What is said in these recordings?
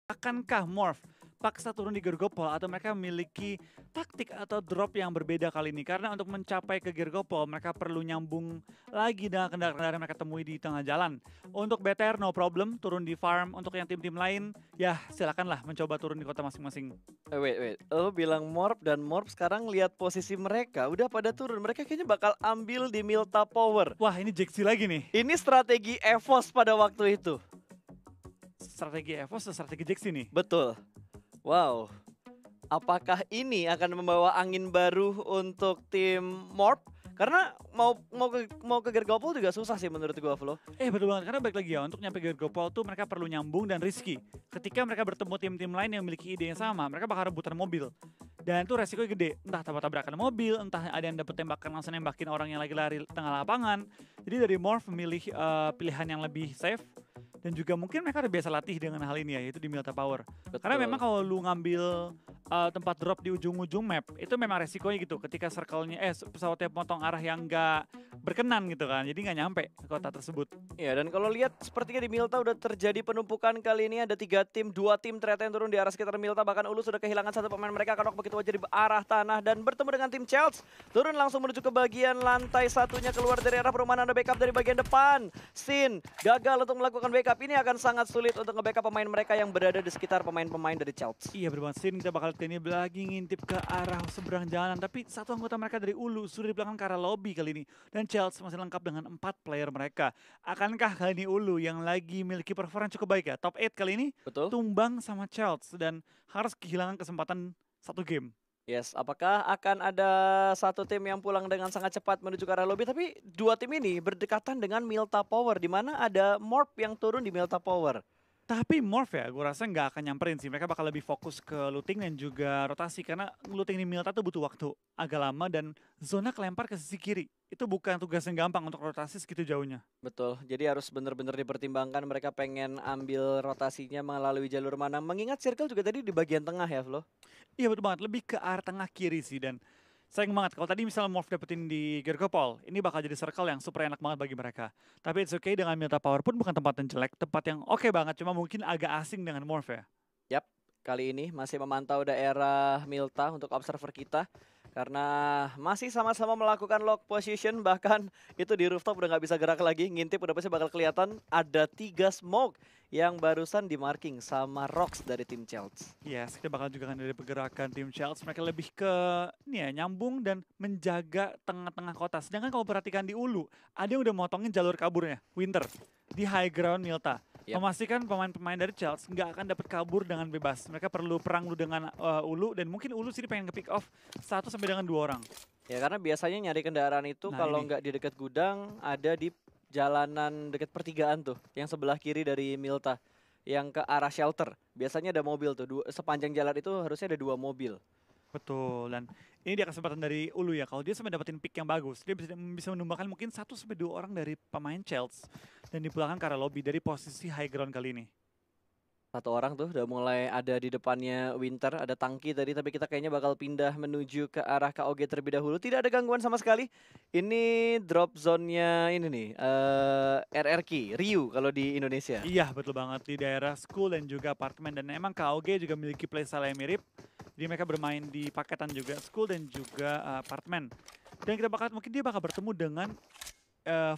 Akankah Morph paksa turun di Gergopol atau mereka memiliki taktik atau drop yang berbeda kali ini? Karena untuk mencapai ke Gergopol mereka perlu nyambung lagi dengan kendaraan-kendaraan yang mereka temui di tengah jalan. Untuk BTR no problem, turun di farm. Untuk yang tim-tim lain, ya silakanlah mencoba turun di kota masing-masing. Wait. Lo bilang Morph dan Morph sekarang lihat posisi mereka. Udah pada turun. Mereka kayaknya bakal ambil di Milta Power. Wah, ini Jaxi lagi nih. Ini strategi EVOS pada waktu itu. Strategi EVOS atau strategi Jaxi nih? Betul. Wow. Apakah ini akan membawa angin baru untuk tim Morph? Karena mau ke Gergopol juga susah sih menurut gua, Flo. Betul banget, karena balik lagi ya, untuk nyampe Gergopol tuh mereka perlu nyambung dan risky. Ketika mereka bertemu tim-tim lain yang memiliki ide yang sama, mereka bakal rebutan mobil. Dan itu resikonya gede, entah tabrak-tabrakan mobil, entah ada yang dapet tembakan langsung nembakin orang yang lagi lari tengah lapangan. Jadi dari Morph memilih pilihan yang lebih safe, dan juga mungkin mereka udah biasa latih dengan hal ini ya, yaitu di Milta Power. Betul. Karena memang kalau lu ngambil tempat drop di ujung-ujung map, itu memang resikonya gitu. Ketika circle-nya, pesawatnya potong arah yang nggak berkenan gitu kan, jadi nggak nyampe ke kota tersebut. Ya, dan kalau lihat sepertinya di Milta udah terjadi penumpukan kali ini. Ada 3 tim, 2 tim ternyata yang turun di arah sekitar Milta. Bahkan Ulu sudah kehilangan satu pemain mereka. Kanok begitu aja di arah tanah dan bertemu dengan tim Chelsea. Turun langsung menuju ke bagian lantai satunya, keluar dari arah perumahan. Ada backup dari bagian depan. Sin gagal untuk melakukan backup. Ini akan sangat sulit untuk nge-backup pemain mereka yang berada di sekitar pemain-pemain dari Chelsea. Iya berbang Sin, kita bakal lihat ini lagi ngintip ke arah seberang jalan. Tapi satu anggota mereka dari Ulu sudah di belakang ke arah lobby kali ini. Dan Chelsea masih lengkap dengan 4 player mereka. Akankah kali ini Ulu yang lagi memiliki performa yang cukup baik ya? Top 8 kali ini Betul. tumbang sama Chelsea dan harus kehilangan kesempatan satu game. Yes, apakah akan ada satu tim yang pulang dengan sangat cepat menuju ke arah lobby? Tapi 2 tim ini berdekatan dengan Milta Power, di mana ada Morph yang turun di Milta Power. Tapi Morph ya, gue rasa nggak akan nyamperin sih. Mereka bakal lebih fokus ke looting dan juga rotasi. Karena looting di Milta tuh butuh waktu agak lama dan zona kelempar ke sisi kiri. Itu bukan tugas yang gampang untuk rotasi segitu jauhnya. Betul, jadi harus benar-benar dipertimbangkan mereka pengen ambil rotasinya melalui jalur mana. Mengingat circle juga tadi di bagian tengah ya, Flo? Iya betul banget, lebih ke arah tengah kiri sih. Dan sayang banget, kalau tadi misalnya Morph dapetin di Gergopol, ini bakal jadi circle yang super enak banget bagi mereka. Tapi it's okay, dengan Milta Power pun bukan tempat yang jelek. Tempat yang oke banget, cuma mungkin agak asing dengan Morph ya. Yap, kali ini masih memantau daerah Milta untuk observer kita. Karena masih sama-sama melakukan lock position, bahkan itu di rooftop udah nggak bisa gerak lagi. Ngintip udah pasti bakal kelihatan ada 3 smoke yang barusan di marking sama Rox dari tim Chelsea. Yes, kita bakal juga kan dari pergerakan tim Chelsea. Mereka lebih ke ini ya, nyambung dan menjaga tengah-tengah kota. Sedangkan kalau perhatikan di Ulu, ada yang udah motongin jalur kaburnya, Winter, di high ground Milta. Yap. Memastikan pemain-pemain dari Chelsea nggak akan dapat kabur dengan bebas. Mereka perlu perang dulu dengan Ulu, dan mungkin Ulu sih pengen nge-pick off 1 sampai dengan 2 orang. Ya karena biasanya nyari kendaraan itu Nah, kalau ini. nggak di dekat gudang, ada di jalanan dekat pertigaan tuh, yang sebelah kiri dari Milta, yang ke arah shelter. Biasanya ada mobil tuh, sepanjang jalan itu harusnya ada 2 mobil. Betul, dan ini dia kesempatan dari Ulu ya. Kalau dia sampai dapetin pick yang bagus, dia bisa menumbangkan mungkin 1 sampai 2 orang dari pemain Chelsea dan dipulangkan ke arah lobby dari posisi high ground kali ini. 1 orang tuh udah mulai ada di depannya Winter, ada tangki tadi, tapi kita kayaknya bakal pindah menuju ke arah KOG terlebih dahulu. Tidak ada gangguan sama sekali. Ini drop zone-nya ini nih, RRQ, Ryu kalau di Indonesia. Iya, betul banget, di daerah school dan juga apartemen. Dan emang KOG juga memiliki playstyle yang mirip. Jadi mereka bermain di paketan juga school dan juga apartemen. Dan kita mungkin dia bakal bertemu dengan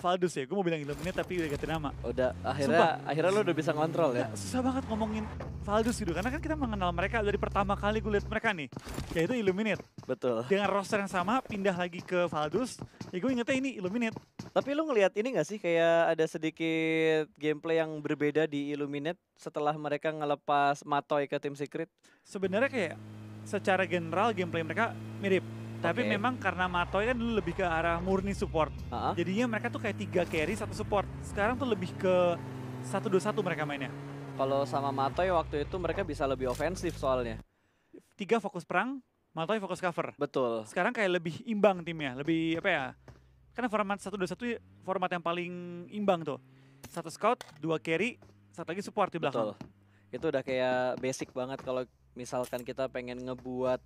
Valdus ya. Gue mau bilang Illuminate tapi udah ganti nama. Udah akhirnya lo udah bisa ngontrol ya. Nah, susah banget ngomongin Valdus gitu, karena kan kita mengenal mereka dari pertama kali gue lihat mereka nih, yaitu Illuminate. Betul. Dengan roster yang sama pindah lagi ke Valdus, ya gue ingetnya ini Illuminate. Tapi lu ngelihat ini gak sih, kayak ada sedikit gameplay yang berbeda di Illuminate setelah mereka ngelepas Matoy ke tim Secret? Sebenarnya kayak secara general gameplay mereka mirip. Tapi Oke. memang karena Matoy kan dulu lebih ke arah murni support. Jadinya mereka tuh kayak 3 carry 1 support. Sekarang tuh lebih ke 1-2-1 mereka mainnya. Kalau sama Matoy waktu itu mereka bisa lebih ofensif soalnya. 3 fokus perang, Matoy fokus cover. Betul. Sekarang kayak lebih imbang timnya, lebih apa ya? Karena format 1-2-1 format yang paling imbang tuh. 1 scout, 2 carry, 1 lagi support di belakang. Betul. Itu udah kayak basic banget kalau misalkan kita pengen ngebuat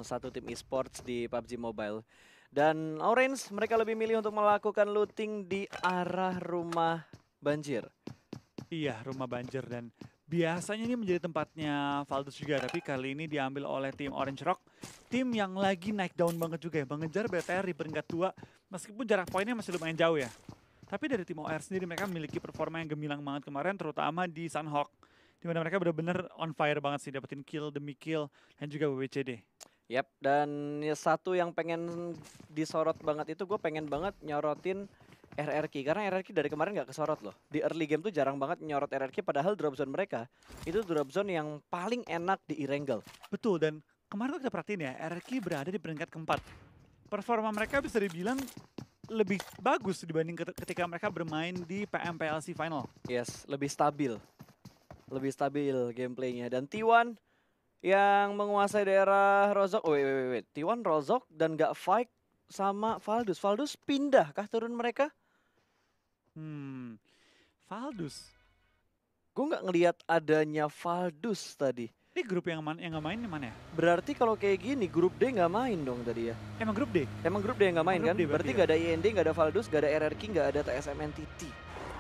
satu tim esports di PUBG Mobile. Dan Orange mereka lebih milih untuk melakukan looting di arah rumah banjir. Iya, rumah banjir, dan Biasanya ini menjadi tempatnya Valdus juga, tapi kali ini diambil oleh tim Orange Rock. Tim yang lagi naik down banget juga ya, mengejar BTR di peringkat 2, meskipun jarak poinnya masih lumayan jauh ya. Tapi dari tim OR sendiri mereka memiliki performa yang gemilang banget kemarin, terutama di Sunhawk. Di mana mereka benar-benar on fire banget sih, dapetin kill demi kill, dan juga WWCD. Yap, dan satu yang pengen disorot banget itu gue pengen banget nyorotin RRQ. Karena RRQ dari kemarin nggak kesorot loh. Di early game tuh jarang banget nyorot RRQ, padahal drop zone mereka itu drop zone yang paling enak di Erangel. Betul, dan kemarin tuh kita perhatiin ya, RRQ berada di peringkat keempat. Performa mereka bisa dibilang lebih bagus dibanding ketika mereka bermain di PMPLC Final. Yes, lebih stabil. Lebih stabil gameplaynya. Dan T1 yang menguasai daerah Rozok. Wait. T1 Rozok dan nggak fight sama Valdus. Valdus pindah kah turun mereka? Valdus. Gue nggak ngelihat adanya Valdus tadi. Ini grup yang nggak main di mana ya? Berarti kalau kayak gini grup D nggak main dong tadi ya? Emang grup D? Emang grup D yang nggak main Grup kan? D Berarti ya? nggak ada IND, nggak ada Valdus, nggak ada RRQ, nggak ada TSM NTT.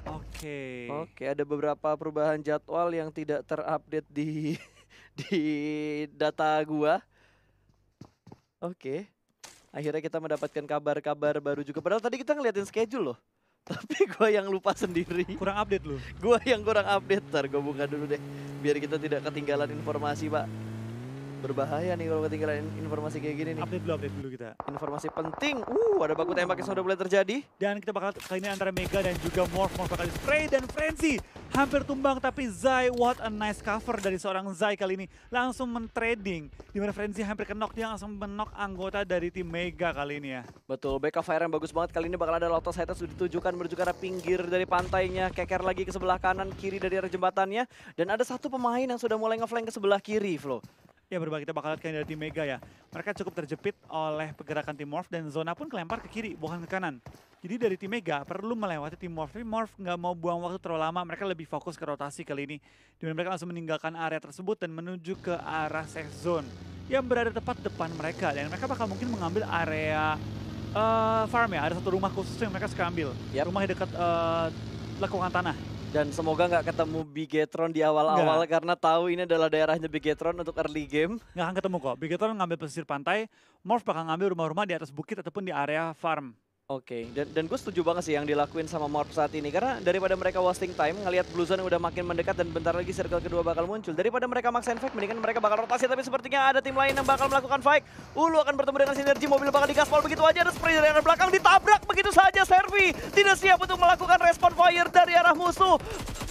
Oke. Oke, ada beberapa perubahan jadwal yang tidak terupdate di di data gua. Oke. Akhirnya kita mendapatkan kabar-kabar baru juga. Padahal tadi kita ngeliatin schedule loh. Tapi gua yang lupa sendiri. Kurang update lu. Gua yang kurang update. Ntar gua buka dulu deh. Biar kita tidak ketinggalan informasi, Pak. Berbahaya nih kalau ketinggalan informasi kayak gini nih. Update dulu kita. Informasi penting. Ada baku tembak yang sudah mulai terjadi. Dan kita bakal kali ini antara Mega dan juga Morph bakal di spray, dan Frenzy hampir tumbang, tapi Zai, what a nice cover dari seorang Zai kali ini. Langsung men-trading, dimana Frenzy hampir ke-knock, dia langsung men-knock anggota dari tim Mega kali ini ya. Betul, backup fire yang bagus banget. Kali ini bakal ada Lotus Hightas sudah ditujukan menuju ke arah pinggir dari pantainya. Keker lagi ke sebelah kanan, kiri dari arah jembatannya. Dan ada satu pemain yang sudah mulai ngeflank ke sebelah kiri, Flo. Ya berbagi, kita bakal lihat dari tim Mega ya. Mereka cukup terjepit oleh pergerakan tim Morph, dan zona pun kelempar ke kiri, bukan ke kanan. Jadi dari tim Mega perlu melewati tim Morph, tapi Morph nggak mau buang waktu terlalu lama. Mereka lebih fokus ke rotasi kali ini, dimana mereka langsung meninggalkan area tersebut dan menuju ke arah safe zone yang berada tepat depan mereka. Dan mereka bakal mungkin mengambil area farm ya. Ada satu rumah khusus yang mereka suka ambil. Yap. Rumah yang dekat lekukan tanah. Dan semoga nggak ketemu Bigetron di awal-awal karena tahu ini adalah daerahnya Bigetron untuk early game. Nggak akan ketemu kok. Bigetron ngambil pesisir pantai, Morph bakal ngambil rumah-rumah di atas bukit ataupun di area farm. Oke, dan gue setuju banget sih yang dilakuin sama Morph saat ini. Karena daripada mereka wasting time, ngelihat Blue Zone yang udah makin mendekat dan bentar lagi circle kedua bakal muncul. Daripada mereka maksain fight, mendingan mereka bakal rotasi. Tapi sepertinya ada tim lain yang bakal melakukan fight. Ulu akan bertemu dengan Sinergi, mobil bakal digaspol begitu aja. Ada spray dari arah belakang, ditabrak begitu saja. Servi tidak siap untuk melakukan respon fire dari arah musuh.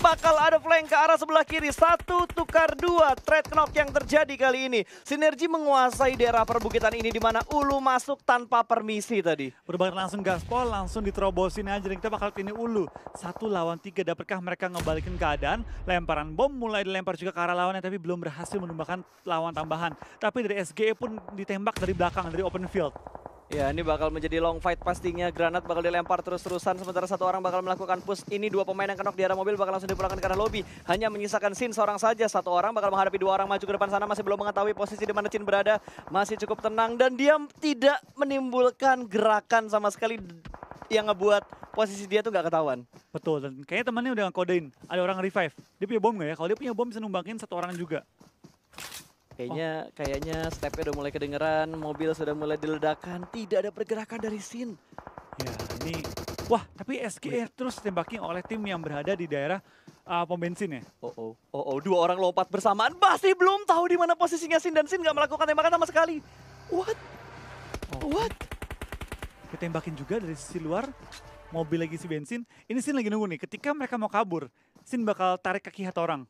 Bakal ada flank ke arah sebelah kiri. 1 tukar 2, trade knock yang terjadi kali ini. Sinergi menguasai daerah perbukitan ini di mana Ulu masuk tanpa permisi tadi. Berbanget langsung gaspol, langsung diterobosin aja. Dan kita bakal ini Ulu 1 lawan 3. Dapatkah mereka ngebalikin keadaan? Lemparan bom mulai dilempar juga ke arah lawannya, tapi belum berhasil menumbangkan lawan tambahan. Tapi dari SGE pun ditembak dari belakang, dari open field. Ya, ini bakal menjadi long fight pastinya. Granat bakal dilempar terus-terusan, sementara satu orang bakal melakukan push. Ini 2 pemain yang kenok di arah mobil bakal langsung dipulangkan ke arah lobby. Hanya menyisakan Sin seorang saja. 1 orang bakal menghadapi 2 orang maju ke depan sana. Masih belum mengetahui posisi di mana Chin berada. Masih cukup tenang dan dia tidak menimbulkan gerakan sama sekali yang ngebuat posisi dia tuh nggak ketahuan. Betul, dan kayaknya temannya udah ngekodein. Ada orang revive. Dia punya bom nggak ya? Kalau dia punya bom bisa numbangin 1 orang juga. Kayaknya stepnya udah mulai kedengeran, mobil sudah mulai diledakkan, tidak ada pergerakan dari Sin. Ya, ini wah, tapi SGE terus tembakin oleh tim yang berada di daerah pom bensin ya. 2 orang lompat bersamaan, masih belum tahu di mana posisinya Sin dan Sin nggak melakukan tembakan sama sekali. What? Ditembakin juga dari sisi luar, mobil lagi isi bensin. Ini Sin lagi nunggu nih, ketika mereka mau kabur, Sin bakal tarik kaki satu orang.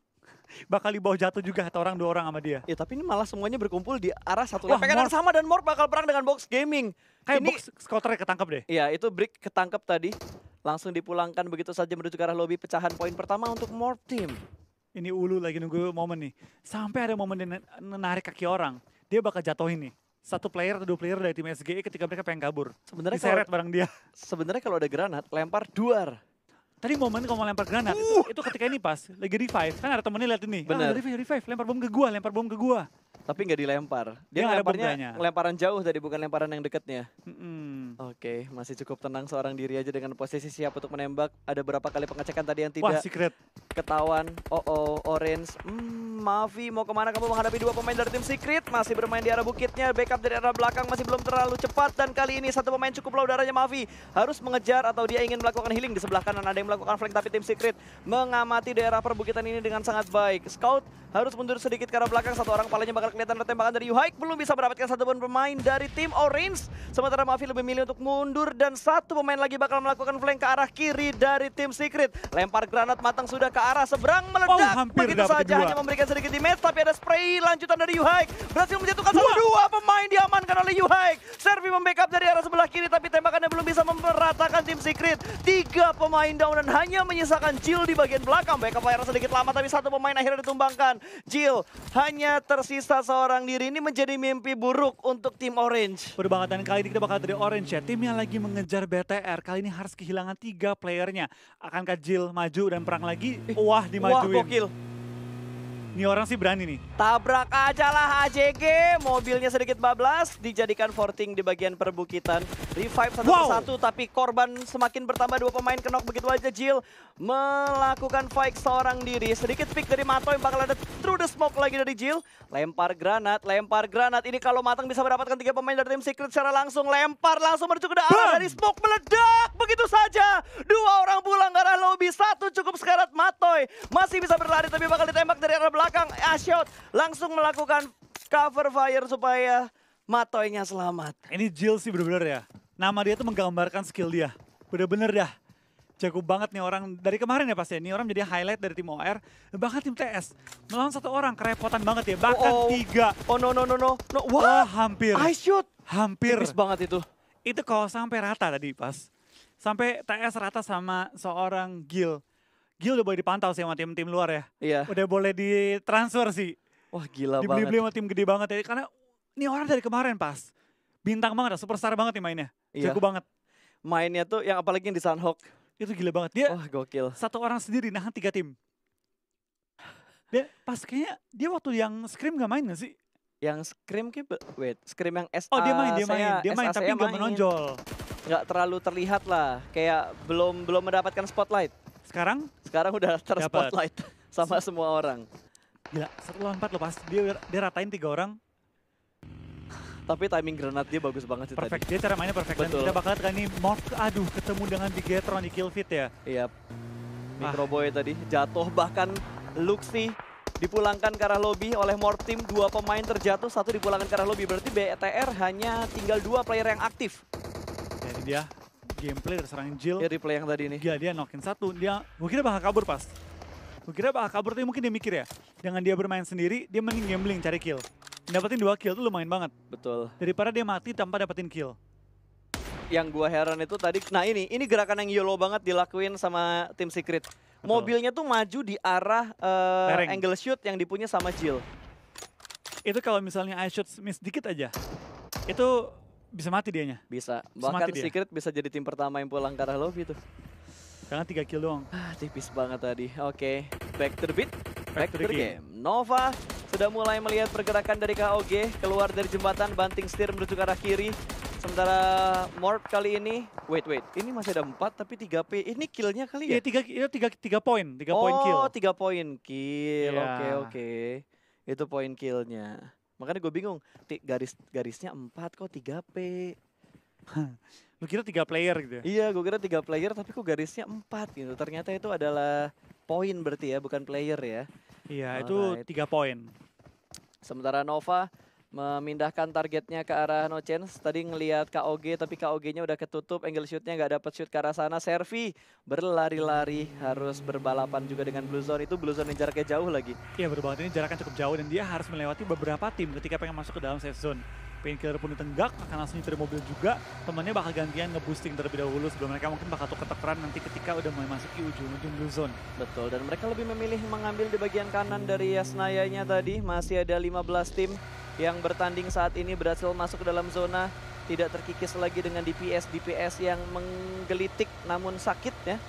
Bakal dibawa jatuh juga satu orang 2 orang sama dia. Ya tapi ini malah semuanya berkumpul di arah satu Wah, lempengan yang sama dan Morph bakal perang dengan Box Gaming. Kayak Ini, box scouternya ketangkep deh. iya itu Brick ketangkep tadi. Langsung dipulangkan begitu saja menuju ke arah lobby. Pecahan poin pertama untuk Morph Team. Ini Ulu lagi nunggu momen nih. Sampai ada momen dia menarik kaki orang, dia bakal jatuhin nih. 1 player atau 2 player dari tim SGE ketika mereka pengen kabur. Diseret bareng dia. Sebenarnya kalau ada granat, lempar duar. Tadi momen kalau mau lempar granat, itu ketika ini pas, lagi revive. Kan ada temennya lihat ini. Bener. Revive, lempar bom ke gua. Tapi nggak dilempar. Dia Nggak ada ngelemparnya bomnya. lemparan jauh tadi, bukan lemparan yang dekatnya. Mm-mm. Oke, masih cukup tenang seorang diri aja dengan posisi siap untuk menembak. Ada berapa kali pengecekan tadi yang Wah, tidak secret. Ketahuan, Orange. Mavi mau kemana kamu menghadapi dua pemain dari tim Secret? Masih bermain di arah bukitnya, backup dari arah belakang masih belum terlalu cepat. Dan kali ini satu pemain cukup low darahnya Mavi. Harus mengejar atau dia ingin melakukan healing. Di sebelah kanan ada yang melakukan flank, tapi tim Secret mengamati daerah perbukitan ini dengan sangat baik. Scout harus mundur sedikit ke arah belakang, satu orang palanya bakal kelihatan ada tembakan dari Yuhaik. Belum bisa mendapatkan satupun pemain dari tim Orange. Sementara Mavi lebih milih untuk mundur dan satu pemain lagi bakal melakukan flank ke arah kiri dari tim Secret. Lempar granat matang sudah ke arah seberang meledak. Hampir Begitu dapat saja kedua. hanya memberikan sedikit damage, tapi ada spray lanjutan dari Yuhaik. Berhasil menjatuhkan dua pemain diamankan oleh Yuhaik. Servi membackup dari arah sebelah kiri, tapi tembakannya belum bisa meratakan tim Secret. 3 pemain down dan hanya menyisakan Jill di bagian belakang. Backup layar sedikit lama, tapi satu pemain akhirnya ditumbangkan. Jill hanya tersisa seorang diri. Ini menjadi mimpi buruk untuk tim Orange. Betul banget, dan kali ini kita bakal dari Orange ya. Tim yang lagi mengejar BTR kali ini harus kehilangan 3 playernya. Akankah Jill maju dan perang lagi? Wah, dimajuin. Wah, gokil. Ini orang sih berani nih. Tabrak aja lah AJG, mobilnya sedikit bablas, dijadikan forting di bagian perbukitan. Revive satu persatu, tapi korban semakin bertambah, 2 pemain knock begitu aja. Jill melakukan fight seorang diri. Sedikit pick dari Mato yang bakal ada through the smoke lagi dari Jill. Lempar granat, lempar granat. Ini kalau matang bisa mendapatkan 3 pemain dari tim Secret secara langsung. Lempar langsung menuju ke arah dari smoke, meledak begitu saja. 2 orang pulang ke arah lobby, 1 cukup sekarat. Matoy masih bisa berlari tapi bakal ditembak dari arah belakang. Ashot langsung melakukan cover fire supaya Matoynya selamat. Ini Jill sih bener-bener ya. Nama dia tuh menggambarkan skill dia. Bener-bener dah. Jago banget nih orang. Dari kemarin ya pasti. Ini orang menjadi highlight dari tim OR. Bahkan tim TS. Melawan 1 orang kerepotan banget ya. Bahkan 3. Oh no. Wah, hampir. Ashot. Hampir. Tipis banget itu. Itu kalau sampai rata tadi pas. Sampai TS rata sama seorang Gil. Gil udah boleh dipantau sih sama tim-tim luar ya. Iya. Udah boleh ditransfer sih. Wah gila banget. Dibeli-beli sama tim gede banget ya. Karena ini orang dari kemarin pas. Bintang banget, superstar banget nih mainnya. Iya. Jago banget. Mainnya tuh yang apalagi yang di Sunhawk. Itu gila banget. Dia Wah gokil. 1 orang sendiri nahan 3 tim. Dia pas kayaknya dia waktu yang Scream gak main gak sih? Yang Scream Scream yang SA. Oh dia main tapi gak menonjol. Nggak terlalu terlihat lah. Kayak belum mendapatkan spotlight. Sekarang udah terspotlight sama semua orang. gila, 1 lawan 4 loh pas. Dia ratain 3 orang. Tapi timing granat dia bagus banget sih Perfect, tadi. dia cara mainnya perfect. Betul. Dan kita bakal lihat kan ini Morph, aduh ketemu dengan Bigetron di kill feed ya. Iya. Microboy tadi jatuh, bahkan Luxi dipulangkan ke arah lobby oleh Morph Team. 2 pemain terjatuh, 1 dipulangkan ke arah lobby. Berarti BTR hanya tinggal 2 player yang aktif. Jadi dia gameplay dari serangan Jill. Ya replay yang tadi nih. Gila, dia knockin 1. Dia mungkin dia bakal kabur pas. Mungkin dia bakal kabur tapi mungkin dia mikir ya. Dengan dia bermain sendiri, dia mending gambling cari kill. Dapetin 2 kill tuh lumayan banget. Betul. Daripada dia mati tanpa dapetin kill. Yang gua heran itu tadi, nah ini gerakan yang YOLO banget dilakuin sama tim Secret. Betul. Mobilnya tuh maju di arah Lereng. angle shoot yang dipunya sama Jill. Itu kalau misalnya I shoot miss dikit aja, itu bisa mati dianya. Bisa. Semati Bahkan dia. Secret bisa jadi tim pertama yang pulang ke arah lobby tuh. Karena 3 kill doang. Tipis banget tadi. Oke, back to the beat. Back to the game. game. Nova sudah mulai melihat pergerakan dari KOG. Keluar dari jembatan, banting setir menuju ke arah kiri. Sementara Morph kali ini, wait. Ini masih ada 4 tapi 3P. Ini killnya kali ya? Iya, 3 poin. 3 poin kill. Oh, 3 poin kill. Iya. Oke. Itu poin killnya. Makanya gue bingung. Garisnya 4 kok 3P. Lu kira 3 player gitu ya? Iya, gue kira 3 player tapi kok garisnya 4 gitu. Ternyata itu adalah poin berarti ya, bukan player ya. Iya, itu Alright. 3 poin. Sementara Nova memindahkan targetnya ke arah No Chance. Tadi ngelihat KOG tapi KOG-nya udah ketutup. Angle shoot-nya nggak dapat shoot ke arah sana. Servi berlari-lari harus berbalapan juga dengan Blue Zone. Itu Blue Zone yang jaraknya jauh lagi. Iya betul banget, ini jaraknya cukup jauh dan dia harus melewati beberapa tim ketika pengen masuk ke dalam safe zone. Painkiller pun ditenggak, akan langsung nyetir mobil juga. Temannya bakal gantian nge-boosting terlebih dahulu sebelum mereka mungkin bakal tuker-tukeran nanti ketika udah mulai masuki ujung-ujung Blue Zone. Betul, dan mereka lebih memilih mengambil di bagian kanan dari Yasnaya-nya tadi. Masih ada 15 tim yang bertanding saat ini berhasil masuk ke dalam zona. Tidak terkikis lagi dengan DPS yang menggelitik namun sakit ya.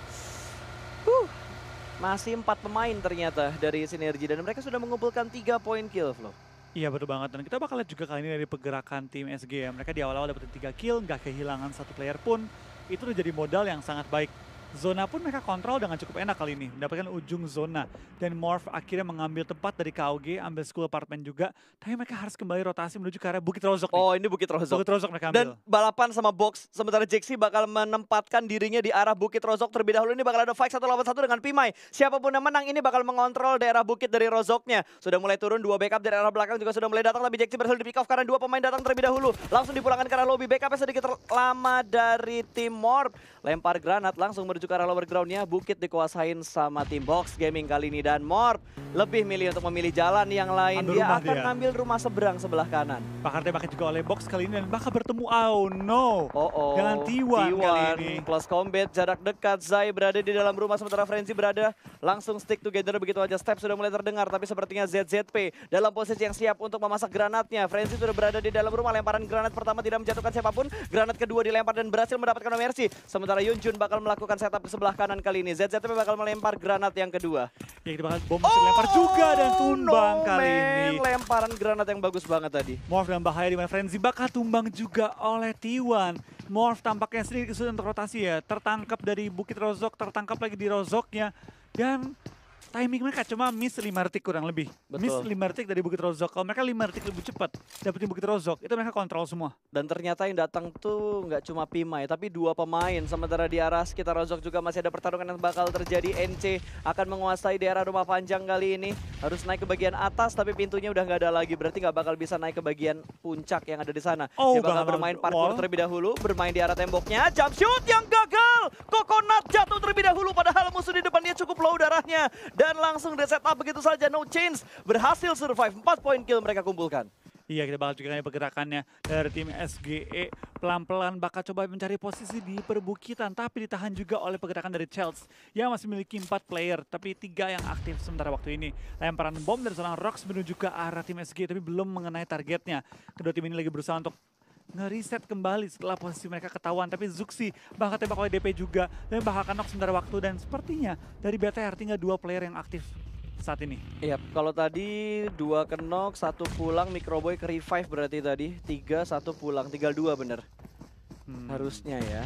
Masih 4 pemain ternyata dari Sinergi dan mereka sudah mengumpulkan 3 poin kill, Flo. Iya betul banget, dan kita bakal lihat juga kali ini dari pergerakan tim SG ya. Mereka di awal-awal dapetin 3 kill, nggak kehilangan 1 player pun. Itu udah jadi modal yang sangat baik Zona pun mereka kontrol dengan cukup enak kali ini, mendapatkan ujung zona. Dan Morph akhirnya mengambil tempat dari KOG, ambil school apartment juga. Tapi mereka harus kembali rotasi menuju ke arah Bukit Rozok nih. Oh, ini Bukit Rozok. Bukit Rozok mereka Dan ambil. balapan sama box, sementara Jexi bakal menempatkan dirinya di arah Bukit Rozok terlebih dahulu. Ini bakal ada fight 1 lawan 1 dengan Pimai. Siapapun yang menang ini bakal mengontrol daerah bukit dari Rozoknya. Sudah mulai turun, 2 backup dari arah belakang juga sudah mulai datang, tapi Jexi berhasil di pick off karena 2 pemain datang terlebih dahulu. Langsung dipulangkan ke arah lobby, backupnya sedikit lama dari tim Morph. Lempar granat langsung menuju ke arah lower groundnya. Bukit dikuasain sama tim Box Gaming kali ini, dan Morph lebih milih untuk memilih jalan yang lain. Dia akan ngambil rumah seberang sebelah kanan. Bakal tembaknya juga oleh Box kali ini dan bakal bertemu, oh no, dengan T1 kali ini. Close combat, jarak dekat. Zai berada di dalam rumah sementara Frenzy berada langsung stick together begitu aja. Step sudah mulai terdengar, tapi sepertinya ZZP dalam posisi yang siap untuk memasak granatnya. Frenzy sudah berada di dalam rumah, lemparan granat pertama tidak menjatuhkan siapapun. Granat kedua dilempar dan berhasil mendapatkan no mercy. Sementara Yunjun bakal melakukan setup ke sebelah kanan kali ini. ZZP bakal melempar granat yang kedua. Ya, kita bakal bom dilempar juga dan tumbang kali ini. Lemparan granat yang bagus banget tadi. Morph dalam bahaya di mana Frenzy bakal tumbang juga oleh T1. Morph tampaknya sedikit kesulitan untuk rotasi ya. Tertangkap dari Bukit Rozok, tertangkap lagi di Rozoknya. Dan timing mereka cuma miss 5 detik kurang lebih. Betul. Miss 5 detik dari Bukit Rozok. Kalau mereka 5 detik lebih cepat dapetin Bukit Rozok, itu mereka kontrol semua. Dan ternyata yang datang tuh nggak cuma Pimai, tapi 2 pemain. Sementara di arah sekitar Rozok juga masih ada pertarungan yang bakal terjadi. NC akan menguasai daerah rumah panjang kali ini. Harus naik ke bagian atas, tapi pintunya udah nggak ada lagi. Berarti nggak bakal bisa naik ke bagian puncak yang ada di sana. Oh, Dia bakal bermain parkour terlebih dahulu. Bermain di arah temboknya. Jump shoot yang gagal. Coconut jatuh terlebih dahulu, padahal musuh di depan dia cukup low darahnya. Dan langsung reset up begitu saja. No change. Berhasil survive. 4 poin kill mereka kumpulkan. Iya, kita bakal juga lihat pergerakannya dari tim SGE. Pelan-pelan bakal coba mencari posisi di perbukitan, tapi ditahan juga oleh pergerakan dari Chelsea yang masih memiliki 4 player, tapi 3 yang aktif sementara waktu ini. Lemparan bom dari seorang Rox menuju ke arah tim SGE, tapi belum mengenai targetnya. Kedua tim ini lagi berusaha untuk nge-reset kembali setelah posisi mereka ketahuan, tapi Zuxi bakal tembak oleh DP juga dan bakal knock sementara waktu, dan sepertinya dari BTR tinggal 2 player yang aktif saat ini. Iya, kalau tadi 2 ke knock, 1 pulang, Microboy ke revive berarti tadi. 3, 1 pulang, tinggal 2 bener. Harusnya ya.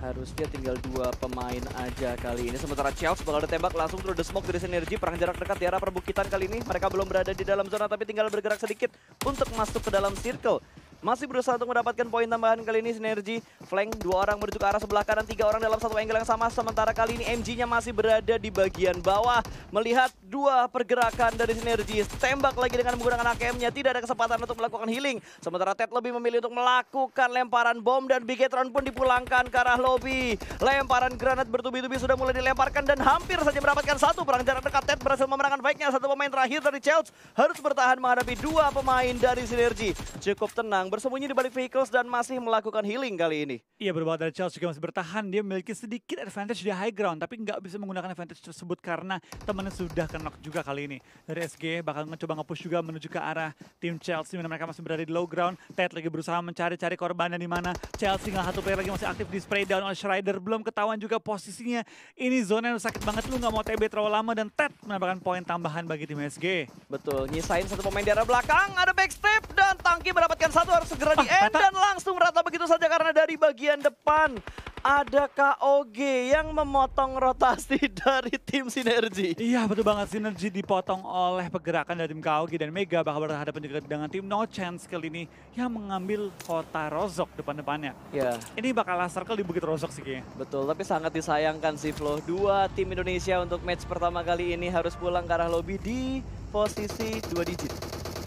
Harusnya tinggal 2 pemain aja kali ini. Sementara Chelsea bakal ditembak langsung through the smoke dari Sinergi. Perang jarak dekat di arah perbukitan kali ini. Mereka belum berada di dalam zona, tapi tinggal bergerak sedikit untuk masuk ke dalam circle. Masih berusaha untuk mendapatkan poin tambahan kali ini Sinergi. Flank 2 orang menuju ke arah sebelah kanan, 3 orang dalam satu angle yang sama. Sementara kali ini MG-nya masih berada di bagian bawah. Melihat 2 pergerakan dari Sinergi. Tembak lagi dengan menggunakan AKM-nya. Tidak ada kesempatan untuk melakukan healing. Sementara Ted lebih memilih untuk melakukan lemparan bom, dan Bigetron pun dipulangkan ke arah lobby. Lemparan granat bertubi-tubi sudah mulai dilemparkan dan hampir saja mendapatkan 1 perang jarak dekat. Ted berhasil memenangkan fight-nya. 1 pemain terakhir dari Chelsea harus bertahan menghadapi 2 pemain dari Sinergi. Cukup tenang, bersembunyi di balik vehicles dan masih melakukan healing kali ini. Iya, berbalik dari Chelsea juga masih bertahan. Dia memiliki sedikit advantage di high ground, tapi nggak bisa menggunakan advantage tersebut karena temannya sudah knock juga kali ini. Dari SG bakal mencoba nge-push juga menuju ke arah tim Chelsea, dimana mereka masih berada di low ground. Ted lagi berusaha mencari-cari korbannya di mana. Chelsea nggak, 1 player lagi masih aktif di spray down oleh Schreider. Belum ketahuan juga posisinya. Ini zona yang sakit banget, lu nggak mau TB terlalu lama, dan Ted mendapatkan poin tambahan bagi tim SG. Betul, nyisain 1 pemain di arah belakang, ada backstep dan Tangki mendapatkan 1, harus segera di-end dan langsung rata begitu saja karena dari bagian depan ada KOG yang memotong rotasi dari tim Sinergi. Iya, betul banget. Sinergi dipotong oleh pergerakan dari tim KOG, dan Mega bakal berhadapan juga dengan tim No Chance kali ini yang mengambil kota Rozok depan-depannya. Ya, Ini bakal last circle di Bukit Rozok sih kayaknya. betul, tapi sangat disayangkan sih Flo. 2 tim Indonesia untuk match pertama kali ini harus pulang ke arah lobby di posisi 2 digit.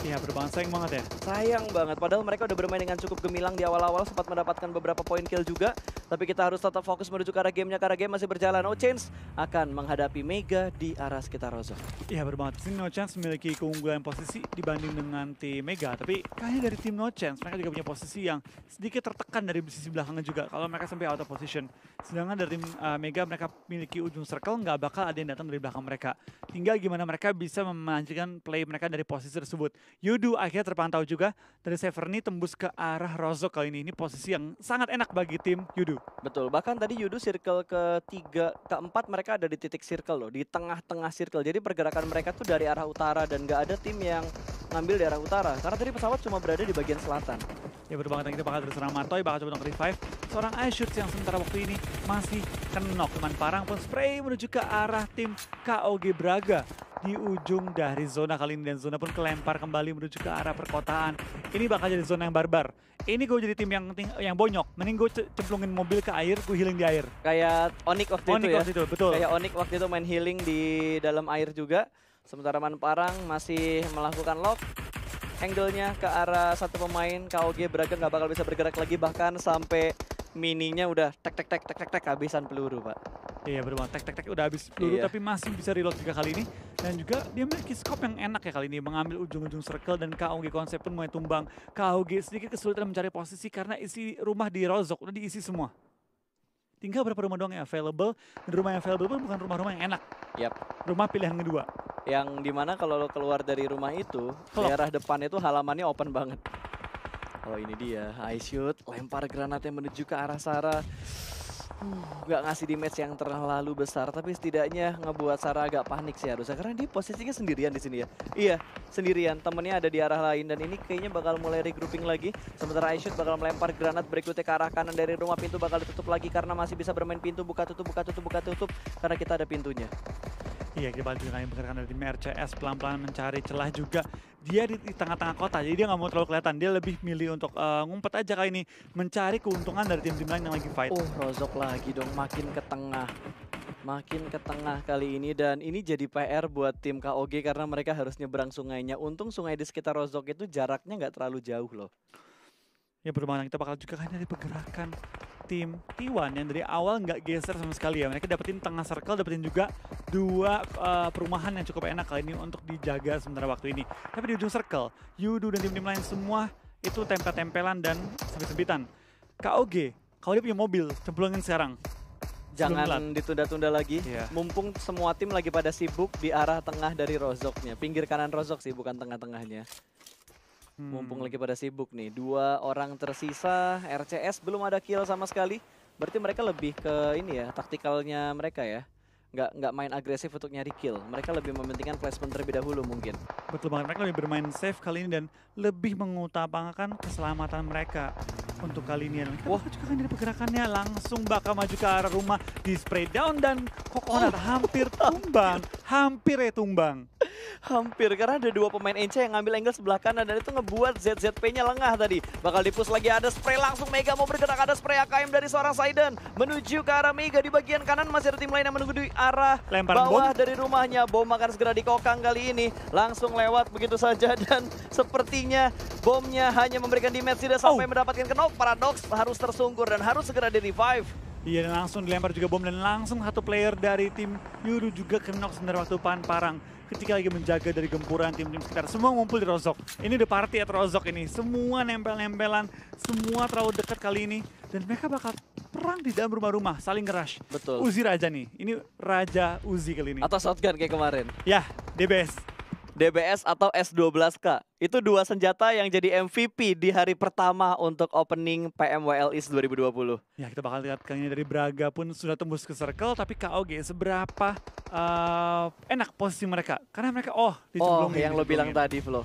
Iya, betul banget. Sayang banget ya. Sayang banget, padahal mereka udah bermain dengan cukup gemilang di awal-awal, sempat mendapatkan beberapa poin kill juga. Tapi kita harus tetap fokus menuju ke arah gamenya, karena game masih berjalan. No Change akan menghadapi Mega di arah sekitar Rozok. Iya, betul banget. Sini No Chance memiliki keunggulan posisi dibanding dengan tim Mega. Tapi kayaknya dari tim No Chance, mereka juga punya posisi yang sedikit tertekan dari sisi belakangnya juga. Kalau mereka sampai out of position. Sedangkan dari tim Mega, mereka memiliki ujung circle, nggak bakal ada yang datang dari belakang mereka. Tinggal gimana mereka bisa memancingkan play mereka dari posisi tersebut. Yudu akhirnya terpantau juga dari Severny tembus ke arah Rozok kali ini. Ini posisi yang sangat enak bagi tim Yudu. Betul, bahkan tadi Yudu circle ke-3, ke-4 mereka ada di titik circle loh, di tengah-tengah circle. Jadi pergerakan mereka tuh dari arah utara dan gak ada tim yang ngambil di arah utara. Karena tadi pesawat cuma berada di bagian selatan. Ya, betul banget. Kita bakal terserang Matoy, bakal coba untuk revive. seorang iShoot yang sementara waktu ini masih kenok. Teman Parang pun spray menuju ke arah tim KOG Braga di ujung dari zona kali ini, dan zona pun kelempar kembali menuju ke arah perkotaan. Ini bakal jadi zona yang barbar. Ini gue jadi tim yang bonyok. Mending gue cemplungin mobil ke air, gue healing di air. Kayak Onyx waktu itu ya. Waktu itu, betul. Kayak Onyx waktu itu main healing di dalam air juga. Sementara Man Parang masih melakukan lock. Angle-nya ke arah satu pemain KOG Braga nggak bakal bisa bergerak lagi, bahkan sampai mininya udah tek habisan peluru, Pak. Iya benar, tek udah habis peluru, Iya. tapi masih bisa reload juga kali ini. Dan juga dia memiliki scope yang enak ya kali ini, mengambil ujung-ujung circle, dan KOG konsep pun mulai tumbang. KOG sedikit kesulitan mencari posisi karena isi rumah di Rozok udah diisi semua. Tinggal berapa rumah doang yang available, dan rumah yang available pun bukan rumah-rumah yang enak. Yap. Rumah pilihan kedua. Yang dimana kalau lo keluar dari rumah itu, Kelop. daerah depan itu halamannya open banget. Oh ini dia, iShoot lempar granatnya menuju ke arah Sarah. Gak ngasih damage yang terlalu besar, tapi setidaknya ngebuat Sarah agak panik sih harusnya, karena dia posisinya sendirian di sini ya. Iya, sendirian, temennya ada di arah lain, dan ini kayaknya bakal mulai regrouping lagi. Sementara iShoot bakal melempar granat berikutnya ke arah kanan dari rumah, pintu bakal ditutup lagi karena masih bisa bermain pintu, buka tutup, karena kita ada pintunya. Iya, kita balik juga yang bergerakan dari tim RCS pelan-pelan mencari celah juga. Dia di tengah-tengah kota, jadi dia nggak mau terlalu kelihatan. Dia lebih milih untuk ngumpet aja kali ini, mencari keuntungan dari tim-tim lain yang lagi fight. Oh, Rozok lagi dong, makin ke tengah. Makin ke tengah kali ini, dan ini jadi PR buat tim KOG karena mereka harus nyebrang sungainya. Untung sungai di sekitar Rozok itu jaraknya nggak terlalu jauh loh. Ya bermain kita bakal juga kan dari pergerakan tim T1 yang dari awal nggak geser sama sekali ya. Mereka dapetin tengah circle, dapetin juga dua perumahan yang cukup enak kali ini untuk dijaga sementara waktu ini. Tapi di ujung circle, Yudu dan tim-tim lain semua itu tempel-tempelan dan sempit-sempitan. KOG, kalau dia punya mobil, cemplungin sekarang. Jangan ditunda-tunda lagi, Iya. mumpung semua tim lagi pada sibuk di arah tengah dari Rozoknya. Pinggir kanan Rozok sih, bukan tengah-tengahnya. Mumpung lagi pada sibuk nih, dua orang tersisa, RCS belum ada kill sama sekali. Berarti mereka lebih ke ini ya, taktikalnya mereka ya. Nggak main agresif untuk nyari kill. Mereka lebih mementingkan placement terlebih dahulu mungkin. Betul banget, mereka lebih bermain safe kali ini dan lebih mengutamakan keselamatan mereka untuk kali ini. Dan kita bakal juga kan dari pergerakannya langsung bakal maju ke arah rumah, di spray down, dan Coconut hampir tumbang, hampir ya tumbang. Hampir, karena ada dua pemain NC yang ngambil angle sebelah kanan, dan itu ngebuat ZZP-nya lengah tadi. Bakal dipus lagi, ada spray langsung, Mega mau bergerak, ada spray AKM dari seorang Saiden menuju ke arah Mega. Di bagian kanan masih ada tim lain yang menunggu di arah Lemparan bawah bom. dari rumahnya. Bom akan segera dikokang kali ini, langsung lewat begitu saja, dan sepertinya bomnya hanya memberikan damage tidak sampai mendapatkan knock. Paradox harus tersungkur dan harus segera di-revive. Iya, dan langsung dilempar juga bom, dan langsung satu player dari tim Yudu juga kena sebentar waktu Parang ketika lagi menjaga dari gempuran tim-tim sekitar. Semua ngumpul di Rozok. Ini udah party at Rozok ini. Semua nempel-nempelan, semua terlalu dekat kali ini. Dan mereka bakal perang di dalam rumah-rumah, saling nge-rush. Betul. Uzi Raja nih, ini Raja Uzi kali ini. Atau shotgun kayak kemarin. Ya, DBS. DBS atau S12K. Itu dua senjata yang jadi MVP di hari pertama untuk opening PMWL East 2020. Ya, kita bakal lihat kali ini dari Braga pun sudah tembus ke circle, tapi KOG seberapa enak posisi mereka. Karena mereka, Yang lo bilang tadi, Flo.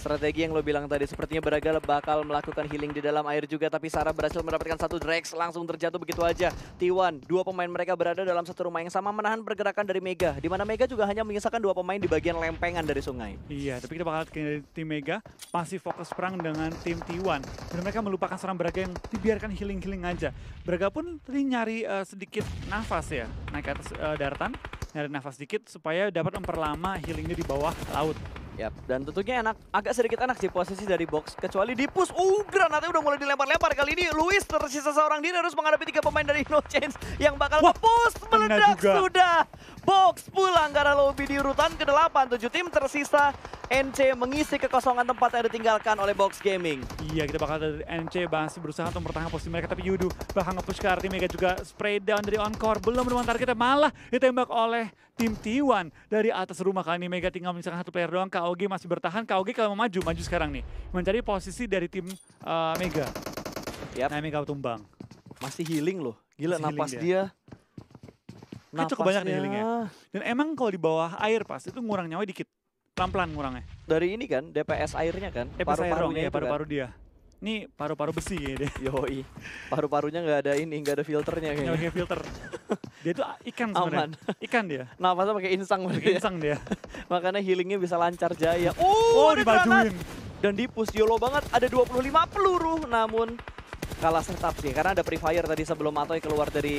Strategi yang lo bilang tadi, sepertinya Braga bakal melakukan healing di dalam air juga, tapi Sarah berhasil mendapatkan satu Drex, langsung terjatuh begitu aja. T1, dua pemain mereka berada dalam satu rumah yang sama, menahan pergerakan dari Mega, di mana Mega juga hanya menyisakan dua pemain di bagian lempengan dari sungai. Iya, tapi kita bakal lihat dari tim Mega masih fokus perang dengan tim T1. Dan mereka melupakan seorang Braga yang dibiarkan healing-healing aja. Braga pun tadi nyari sedikit nafas ya, naik ke atas daratan, nyari nafas sedikit supaya dapat memperlama healingnya di bawah laut. Yap, dan tentunya agak sedikit enak sih posisi dari box, kecuali di push. Granatnya udah mulai dilempar-lempar kali ini. Luis tersisa seorang diri, harus menghadapi tiga pemain dari No Change yang bakal nge-push, meledak sudah. Box pulang karena lobby di urutan ke-8. 7 tim tersisa, NC mengisi kekosongan tempat yang ditinggalkan oleh Box Gaming. Iya, kita bakal dari NC masih berusaha untuk mempertahankan posisi mereka, tapi Yudu bakal nge-push ke arah tim Mega juga. Spray down dari Encore, belum menemukan targetnya, malah ditembak oleh tim T1 dari atas rumah. Kali ini Mega tinggal menyisakan satu player doang. KOG masih bertahan. KOG kalau mau maju sekarang nih, mencari posisi dari tim Mega. Yap. Nah, Mega tumbang. Masih healing loh, gila Masih napas healing dia. Cukup banyak nih healingnya. Dan emang kalau di bawah air pas itu ngurang nyawa dikit. Pelan-pelan ngurangnya. Dari ini kan, DPS airnya kan, Paru-paru paru-parunya itu paru-paru dia. Ini paru-paru besi kayaknya dia. Yoi. Paru-parunya nggak ada filternya Nggak kayaknya. pakai filter. Dia tuh ikan sebenarnya. Aman. Ikan dia. Nafasnya pakai insang berarti ya. Insang dia. Makanya healingnya bisa lancar jaya. Oh, ada granat. dibajuin. Dan di push YOLO banget, ada 25 peluru. Namun kalah setup sih, karena ada pre-fire tadi sebelum Matoy keluar dari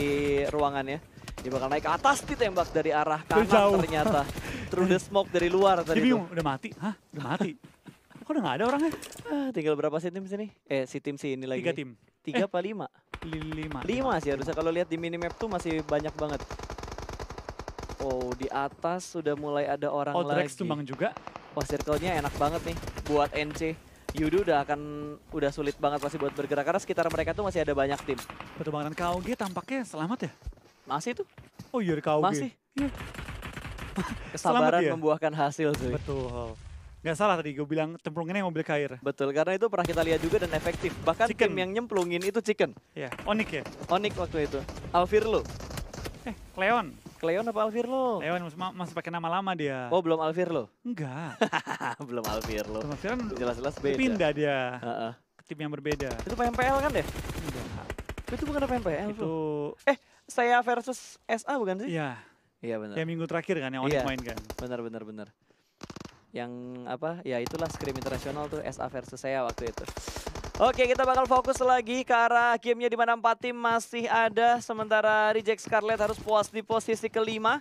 ruangannya. Dia bakal naik ke atas, ditembak dari arah kanan jauh. ternyata. Through the smoke dari luar Dia tadi bingung, tuh. udah mati? Hah? Udah mati? Kok udah gak ada orangnya? Tinggal berapa sih tim sini? Si tim ini lagi. 3 tim. 3 apa 5? 5. 5 sih harusnya, kalau lihat di minimap tuh masih banyak banget. Oh, di atas sudah mulai ada orang Outrex lagi. tumbang juga. Wah, circle-nya enak banget nih buat NC. Yudu udah sulit banget pasti buat bergerak karena sekitar mereka tuh masih ada banyak tim. Betul banget. Dan KOG tampaknya selamat ya? Masih tuh, Oh iya, ada KOG. masih. Iya. Kesabaran dia. membuahkan hasil tuh. Betul. Gak salah tadi gue bilang cemplunginnya mobil kair. Betul, karena itu pernah kita lihat juga dan efektif. Bahkan Chicken. tim yang nyemplungin itu Chicken. Ya, Onik ya? Onyx waktu itu. Alvirlo. Cleon. Cleon apa Alvirlo? Cleon masih pakai nama lama dia. Oh, belum Alvirlo. Enggak. Belum Alvirlo. Kemarin Jelas-jelas dia beda. pindah dia Heeh. ke tim yang berbeda. Itu PMPL kan deh? Enggak. Itu bukan PMPL Itu tuh. Saya versus SA bukan sih? ya, Iya benar. yang minggu terakhir kan yang Onik Iya. main kan. Benar. Yang apa? Ya itulah Scrim Internasional tuh SA versus saya waktu itu. Oke, kita bakal fokus lagi ke arah gamenya di mana 4 tim masih ada. Sementara Reject Scarlet harus puas di posisi kelima.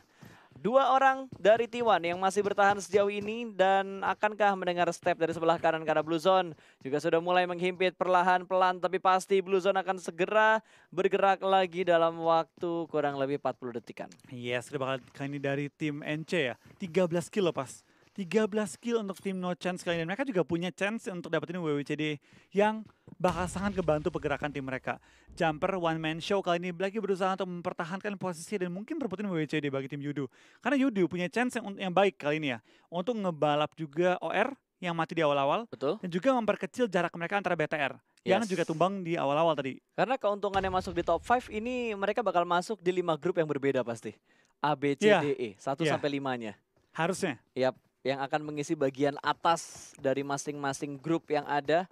2 orang dari T1 yang masih bertahan sejauh ini dan akankah mendengar step dari sebelah kanan karena Blue Zone juga sudah mulai menghimpit perlahan-pelan tapi pasti Blue Zone akan segera bergerak lagi dalam waktu kurang lebih 40 detikan. Yes, kita bakal kali ini dari tim NC ya. 13 kill pas. 13 kill untuk tim No Chance kali ini. Mereka juga punya chance untuk dapetin WWCD yang bakal sangat kebantu pergerakan tim mereka. Jumper one man show kali ini lagi berusaha untuk mempertahankan posisi dan mungkin rebutin WWCD bagi tim Yudu. Karena Yudu punya chance yang baik kali ini ya. Untuk ngebalap juga OR yang mati di awal-awal. Betul? Dan juga memperkecil jarak mereka antara BTR. Yang juga tumbang di awal-awal tadi. Karena keuntungannya masuk di top 5 ini mereka bakal masuk di 5 grup yang berbeda pasti. A, B, C, D, E. 1 sampai 5-nya. Harusnya. Yap, yang akan mengisi bagian atas dari masing-masing grup yang ada.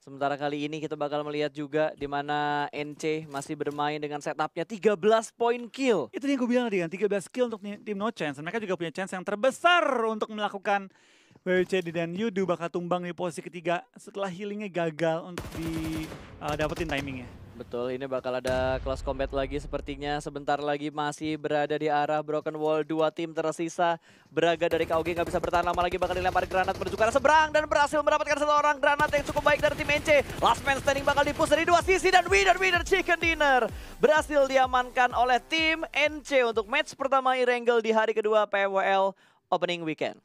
Sementara kali ini kita bakal melihat juga di mana NC masih bermain dengan setupnya 13 point kill. Itu yang gue bilang tadi kan, 13 kill untuk tim No Chance. Mereka juga punya chance yang terbesar untuk melakukan WWCD dan Yudu bakal tumbang di posisi ketiga setelah healingnya gagal untuk dapetin timingnya. Betul, ini bakal ada close combat lagi sepertinya. Sebentar lagi masih berada di arah Broken Wall. 2 tim tersisa. Braga dari KOG nggak bisa bertahan lama lagi. Bakal dilempar granat menuju ke arah seberang. Dan berhasil mendapatkan 1 orang granat yang cukup baik dari tim NC. Last man standing bakal dipush dari 2 sisi. Dan winner chicken dinner berhasil diamankan oleh tim NC untuk match pertama Irengel di hari kedua PWL Opening Weekend.